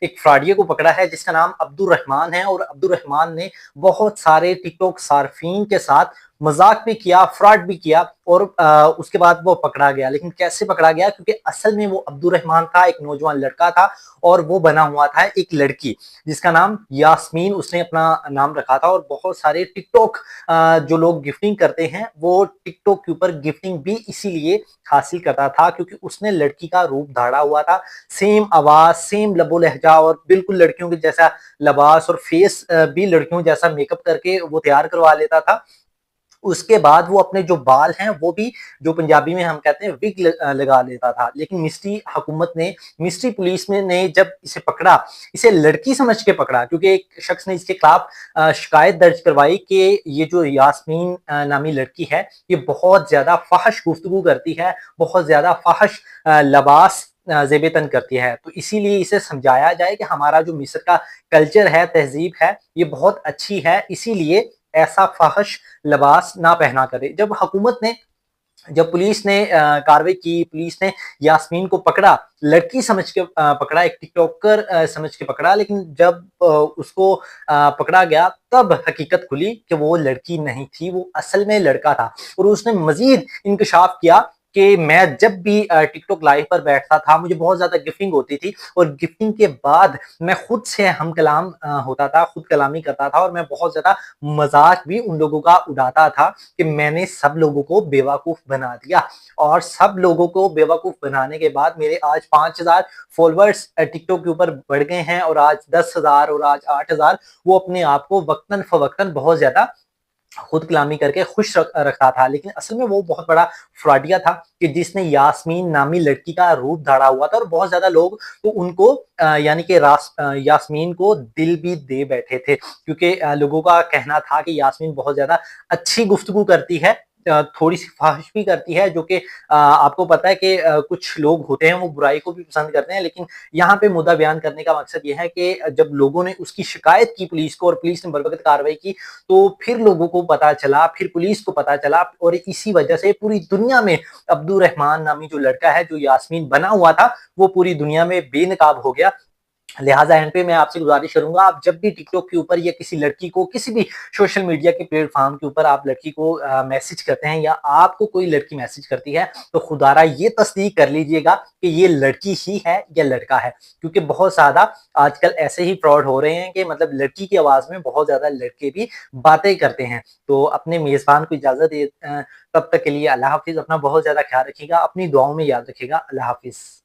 एक फ्रॉडिये को पकड़ा है जिसका नाम अब्दुल रहमान है, और अब्दुल रहमान ने बहुत सारे टिकटॉक सार्फिन के साथ मजाक भी किया, फ्रॉड भी किया, और उसके बाद वो पकड़ा गया। लेकिन कैसे पकड़ा गया? क्योंकि असल में वो अब्दुल रहमान था, एक नौजवान लड़का था, और वो बना हुआ था एक लड़की जिसका नाम यास्मीन उसने अपना नाम रखा था। और बहुत सारे टिकटॉक जो लोग गिफ्टिंग करते हैं वो टिकटॉक के ऊपर गिफ्टिंग भी इसीलिए हासिल करता था क्योंकि उसने लड़की का रूप धारा हुआ था, सेम आवाज, सेम लबो लहजा, और बिल्कुल लड़कियों के जैसा लिबास और फेस भी लड़कियों जैसा मेकअप करके वो तैयार करवा लेता था। उसके बाद वो अपने जो बाल हैं वो भी, जो पंजाबी में हम कहते हैं, विग लगा लेता था। लेकिन मिस्ट्री हुकूमत ने, मिस्ट्री पुलिस में ने जब इसे पकड़ा, इसे लड़की समझ के पकड़ा, क्योंकि एक शख्स ने इसके खिलाफ शिकायत दर्ज करवाई कि ये जो यास्मीन नामी लड़की है ये बहुत ज्यादा फाहश गुफ्तगू करती है, बहुत ज्यादा फाहश लबास जेब तन करती है। तो इसीलिए इसे समझाया जाए कि हमारा जो मिस्र का कल्चर है, तहजीब है, ये बहुत अच्छी है, इसीलिए ऐसा फाहश लिबास ना पहना करे। जब पुलिस ने कार्रवाई की, पुलिस ने यास्मीन को पकड़ा, लड़की समझ के पकड़ा, एक टिकटॉकर समझ के पकड़ा, लेकिन जब उसको पकड़ा गया तब हकीकत खुली कि वो लड़की नहीं थी, वो असल में लड़का था। और उसने मजीद इंकशाफ किया कि मैं जब भी टिकटॉक लाइव पर बैठता था मुझे बहुत ज्यादा गिफ्टिंग होती थी, और गिफ्टिंग के बाद मैं खुद से हम कलाम होता था, खुद कलामी करता था, और मैं बहुत ज्यादा मजाक भी उन लोगों का उड़ाता था कि मैंने सब लोगों को बेवकूफ बना दिया। और सब लोगों को बेवकूफ बनाने के बाद मेरे आज 5,000 फॉलोअर्स टिकटॉक के ऊपर बढ़ गए हैं, और आज 10,000 और आज 8,000। वो अपने आप को वक्तन फवक्तन बहुत ज्यादा खुद कलामी करके खुश रखा था। लेकिन असल में वो बहुत बड़ा फ्रॉडिया था कि जिसने यास्मीन नामी लड़की का रूप धारा हुआ था, और बहुत ज्यादा लोग तो उनको यानी कि यास्मीन को दिल भी दे बैठे थे, क्योंकि लोगों का कहना था कि यास्मीन बहुत ज्यादा अच्छी गुफ्तगू करती है, थोड़ी सी फाहिश भी करती है, जो कि आपको पता है कि कुछ लोग होते हैं वो बुराई को भी पसंद करते हैं। लेकिन यहाँ पे मुद्दा बयान करने का मकसद ये है कि जब लोगों ने उसकी शिकायत की पुलिस को, और पुलिस ने बरवकत कार्रवाई की, तो फिर लोगों को पता चला, फिर पुलिस को पता चला, और इसी वजह से पूरी दुनिया में अब्दुल रहमान नामी जो लड़का है, जो यास्मीन बना हुआ था, वो पूरी दुनिया में बेनकाब हो गया। लिहाजा एंड पे मैं आपसे गुजारिश करूंगा, आप जब भी टिकटॉक के ऊपर या किसी लड़की को, किसी भी सोशल मीडिया के प्लेटफॉर्म के ऊपर आप लड़की को मैसेज करते हैं, या आपको कोई लड़की मैसेज करती है, तो खुदारा ये तस्दीक कर लीजिएगा कि ये लड़की ही है या लड़का है। क्योंकि बहुत ज्यादा आजकल ऐसे ही फ्रॉड हो रहे हैं कि मतलब लड़की की आवाज में बहुत ज्यादा लड़के भी बातें करते हैं। तो अपने मेजबान को इजाजत दे, तब तक के लिए अल्लाह हाफिज। अपना बहुत ज्यादा ख्याल रखिएगा, अपनी दुआओं में याद रखिएगा। अल्लाह हाफिज।